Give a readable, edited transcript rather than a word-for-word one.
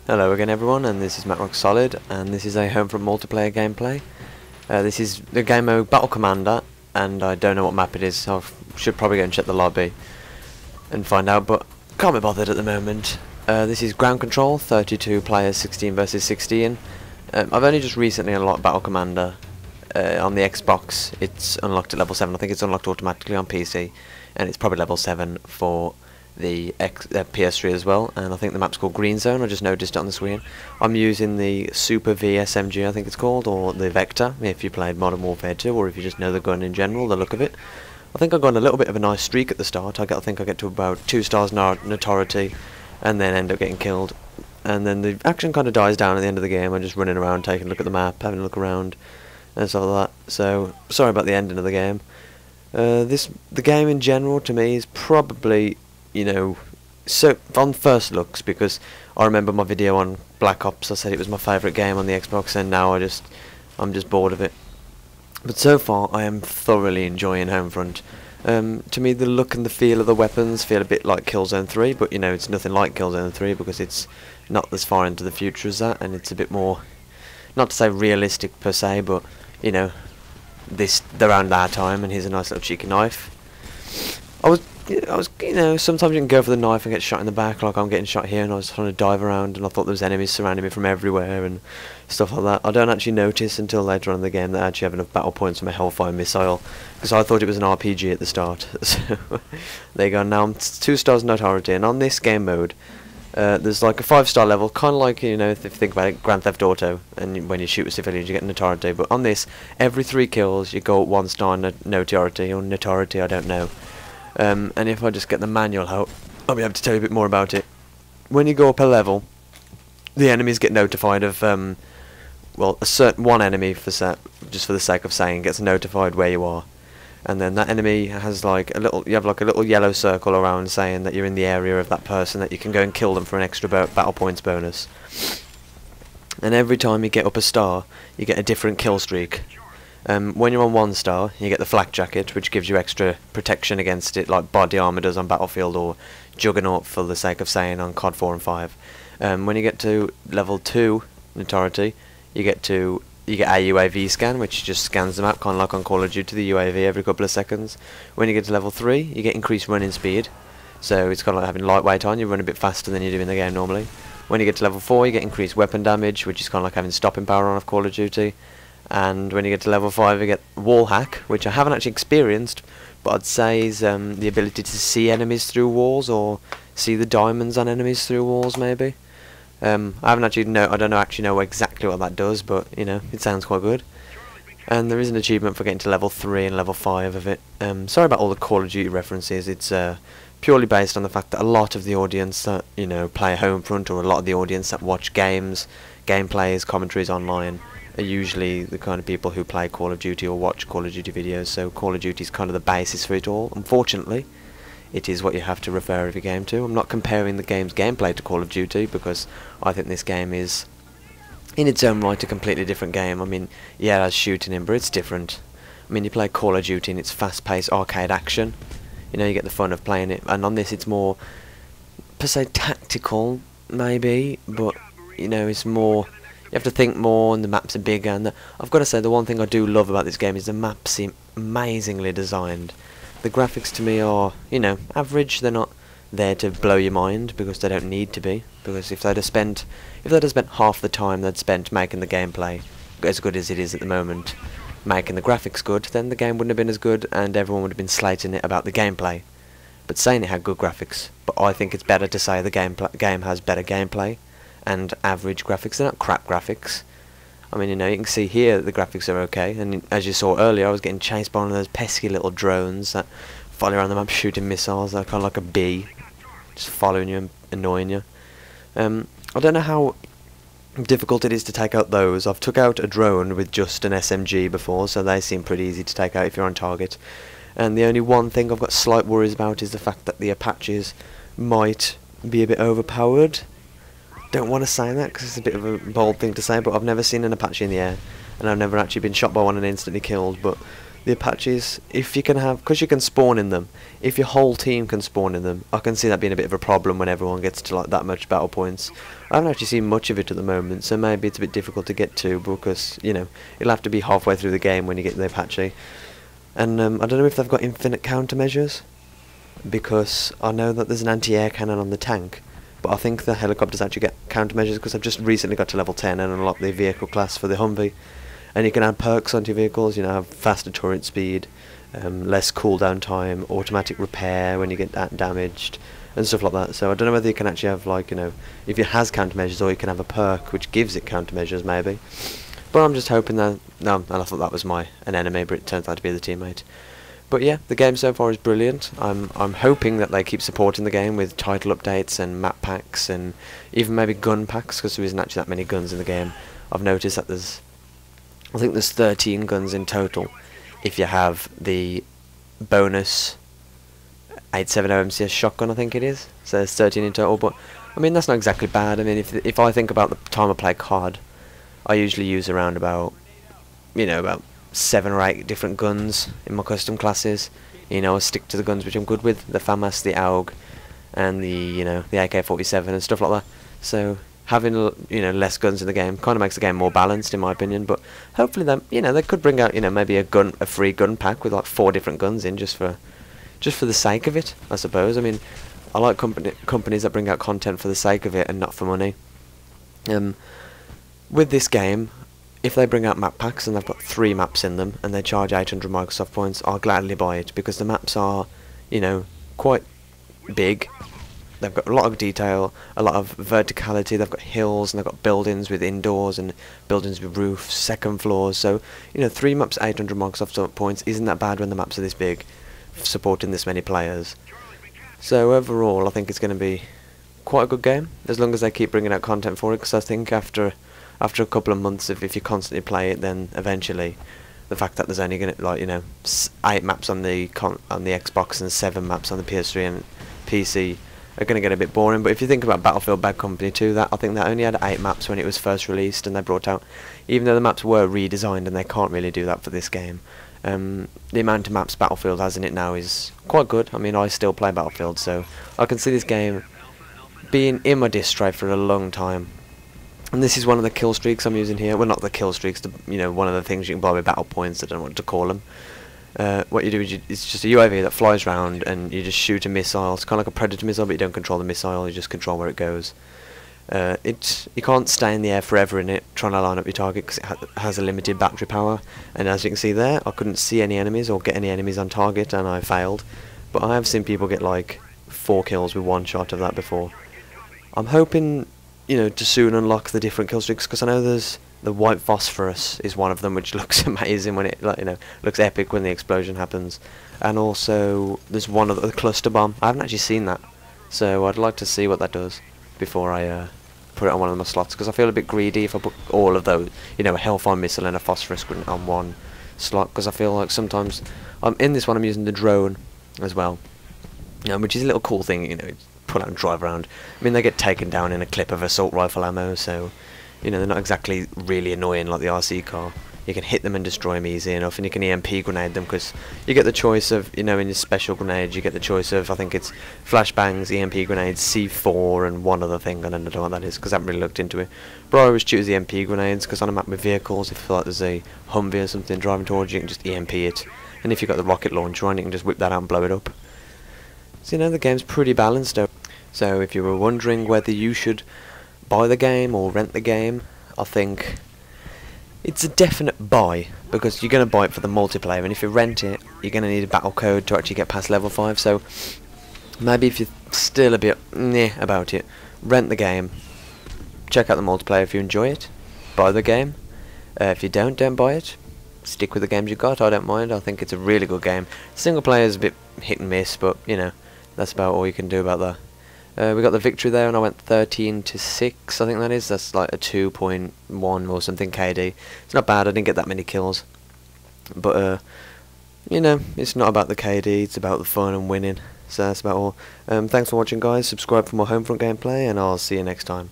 Hello again everyone, and this is Matt Rock Solid, and this is a Homefront multiplayer gameplay. This is the game mode Battle Commander, and I don't know what map it is, so I should probably go and check the lobby and find out, but can't be bothered at the moment. This is ground control, 32 players, 16 versus 16. I've only just recently unlocked Battle Commander on the Xbox. It's unlocked at level 7, I think it's unlocked automatically on PC, and it's probably level 7 for the PS3 as well, and I think the map's called Green Zone. I just noticed it on the screen. I'm using the Super V SMG, I think it's called, or the Vector, if you played Modern Warfare 2, or if you just know the gun in general, the look of it. I think I got on a little bit of a nice streak at the start. I think I get to about 2 stars notoriety, and then end up getting killed. And then the action kind of dies down at the end of the game. I'm just running around, taking a look at the map, having a look around, and stuff like that. So, sorry about the ending of the game. The game in general, to me, is probably, you know, so on first looks, because I remember my video on Black Ops, I said it was my favourite game on the Xbox, and now I'm just bored of it. But so far I am thoroughly enjoying Homefront. To me, the look and the feel of the weapons feel a bit like Killzone 3, but you know, it's nothing like Killzone 3 because it's not as far into the future as that, and it's a bit more, not to say realistic per se, but you know, around our time, and here's a nice little cheeky knife. I was, you know, sometimes you can go for the knife and get shot in the back, like I'm getting shot here, and I was trying to dive around, and I thought there was enemies surrounding me from everywhere, and stuff like that. I don't actually notice until later on in the game that I actually have enough battle points from a Hellfire missile, because I thought it was an RPG at the start. So, there you go, now I'm 2 stars notoriety, and on this game mode, there's like a 5-star level, kind of like, you know, if you think about it, Grand Theft Auto, and when you shoot a civilian you get notoriety, but on this, every 3 kills you go up 1 star notoriety, or notoriety, I don't know. And if I just get the manual out, I'll be able to tell you a bit more about it. When you go up a level, the enemies get notified of, well, a certain one enemy, just for the sake of saying, gets notified where you are. And then that enemy has like you have like a little yellow circle around saying that you're in the area of that person, that you can go and kill them for an extra battle points bonus. And every time you get up a star, you get a different kill streak. When you're on 1 star, you get the flak jacket, which gives you extra protection against it, like body armor does on Battlefield, or Juggernaut, for the sake of saying, on COD 4 and 5. When you get to level 2 notoriety, you get a UAV scan, which just scans the map, kind of like on Call of Duty, the UAV every couple of seconds. When you get to level 3, you get increased running speed, so it's kind of like having lightweight on. You run a bit faster than you do in the game normally. When you get to level 4, you get increased weapon damage, which is kind of like having stopping power on of Call of Duty. And when you get to level 5, you get wall hack, which I haven't actually experienced, but I'd say is the ability to see enemies through walls, or see the diamonds on enemies through walls, maybe. I don't actually know exactly what that does, but you know, it sounds quite good. And there is an achievement for getting to level 3 and level 5 of it. Sorry about all the Call of Duty references. It's purely based on the fact that a lot of the audience that, you know, play Homefront, or a lot of the audience that watch gameplays, commentaries online, are usually the kind of people who play Call of Duty or watch Call of Duty videos, so Call of Duty is kind of the basis for it all. Unfortunately, it is what you have to refer every game to. I'm not comparing the game's gameplay to Call of Duty, because I think this game is, in its own right, a completely different game. I mean, yeah, it has shooting in, but it's different. I mean, you play Call of Duty and it's fast-paced arcade action. You know, you get the fun of playing it, and on this it's more, per se, tactical, maybe, but, you know, it's more, you have to think more, and the maps are bigger, and I've got to say, the one thing I do love about this game is the maps seem amazingly designed. The graphics to me are, you know, average. They're not there to blow your mind, because they don't need to be, because if they'd have spent half the time they'd spent making the gameplay as good as it is at the moment, making the graphics good, then the game wouldn't have been as good, and everyone would have been slating it about the gameplay. But saying it had good graphics, but I think it's better to say the game has better gameplay and average graphics. They're not crap graphics. I mean, you know, you can see here that the graphics are okay, and as you saw earlier, I was getting chased by one of those pesky little drones that follow around the map shooting missiles. They're kind of like a bee, just following you and annoying you. I don't know how difficult it is to take out those. I've took out a drone with just an SMG before, so they seem pretty easy to take out if you're on target. And the only one thing I've got slight worries about is the fact that the Apaches might be a bit overpowered. Don't want to say that because it's a bit of a bold thing to say, but I've never seen an Apache in the air, and I've never actually been shot by one and instantly killed. But the Apaches, if you can have, because you can spawn in them, if your whole team can spawn in them, I can see that being a bit of a problem when everyone gets to like that much battle points. I haven't actually seen much of it at the moment, so maybe it's a bit difficult to get to, because, you know, it'll have to be halfway through the game when you get to the Apache. And I don't know if they've got infinite countermeasures, because I know that there's an anti-air cannon on the tank, but I think the helicopters actually get countermeasures, because I've just recently got to level 10 and unlocked the vehicle class for the Humvee. And you can add perks onto your vehicles, you know, have faster turret speed, less cooldown time, automatic repair when you get damaged, and stuff like that. So I don't know whether you can actually have, like, you know, if it has countermeasures, or you can have a perk which gives it countermeasures, maybe. But I'm just hoping that, no, and I thought that was an enemy, but it turns out to be the teammate. But yeah, the game so far is brilliant. I'm hoping that they keep supporting the game with title updates and map packs, and even maybe gun packs, because there isn't actually that many guns in the game. I've noticed that I think there's 13 guns in total if you have the bonus 870 MCS shotgun, I think it is. So there's 13 in total, but I mean, that's not exactly bad. I mean, if I think about the time I play COD, I usually use around about, you know, about 7 or 8 different guns in my custom classes. You know, I stick to the guns which I'm good with, the FAMAS, the AUG, and the, you know, the AK-47 and stuff like that. So having, you know, less guns in the game kind of makes the game more balanced, in my opinion. But hopefully, you know, they could bring out, you know, maybe a free gun pack with like 4 different guns in, just for the sake of it, I suppose. I mean, I like companies that bring out content for the sake of it and not for money. With this game, if they bring out map packs and they've got 3 maps in them and they charge 800 Microsoft points, I'll gladly buy it, because the maps are, you know, quite big. They've got a lot of detail, a lot of verticality. They've got hills, and they've got buildings with indoors and buildings with roofs, second floors. So, you know, 3 maps, 800 Microsoft points isn't that bad when the maps are this big, supporting this many players. So overall, I think it's going to be quite a good game, as long as they keep bringing out content for it, because I think after a couple of months, if you constantly play it, then eventually the fact that there's only going to, like, you know, 8 maps on the Xbox and 7 maps on the PS3 and PC are going to get a bit boring. But if you think about Battlefield Bad Company 2, I think they only had 8 maps when it was first released, and they brought out, even though the maps were redesigned, and they can't really do that for this game. The amount of maps Battlefield has in it now is quite good. I mean, I still play Battlefield, so I can see this game being in my disk drive for a long time. And this is one of the kill streaks I'm using here. Well, not the kill streaks, you know, one of the things you can buy with battle points, I don't know what to call them. What you do is it's just a UAV that flies around, and you just shoot a missile. It's kind of like a Predator missile, but you don't control the missile, you just control where it goes. You can't stay in the air forever in it, trying to line up your target, because it has a limited battery power. And as you can see there, I couldn't see any enemies or get any enemies on target, and I failed. But I have seen people get like 4 kills with 1 shot of that before. I'm hoping, you know, to soon unlock the different kill streaks, because I know there's the white phosphorus is one of them, which looks amazing when it, like, you know, looks epic when the explosion happens. And also there's one of the cluster bomb. I haven't actually seen that, so I'd like to see what that does before I put it on one of my slots, because I feel a bit greedy if I put all of those, you know, a Hellfire missile and a phosphorus grenade on one slot, because I feel like sometimes in this one I'm using the drone as well, which is a little cool thing, you know, pull out and drive around. I mean, they get taken down in a clip of assault rifle ammo, so, you know, they're not exactly really annoying like the RC car. You can hit them and destroy them easy enough, and you can EMP grenade them, because you get the choice of, you know, in your special grenades, you get the choice of, I think it's flashbangs, EMP grenades, C4, and one other thing. I don't know what that is, because I haven't really looked into it. But I always choose EMP grenades, because on a map with vehicles, if you feel like there's a Humvee or something driving towards you, you can just EMP it. And if you've got the rocket launcher on, you can just whip that out and blow it up. So, you know, the game's pretty balanced. So if you were wondering whether you should buy the game or rent the game, I think it's a definite buy, because you're going to buy it for the multiplayer, and if you rent it, you're going to need a battle code to actually get past level 5, so maybe if you're still a bit meh about it, rent the game, check out the multiplayer if you enjoy it, buy the game. If you don't buy it, stick with the games you got. I don't mind, I think it's a really good game. Single player is a bit hit and miss, but, you know, that's about all you can do about that. We got the victory there, and I went 13-6, I think that is. That's like a 2.1 or something KD. It's not bad, I didn't get that many kills. But, you know, it's not about the KD, it's about the fun and winning. So that's about all. Thanks for watching, guys. Subscribe for more Homefront gameplay, and I'll see you next time.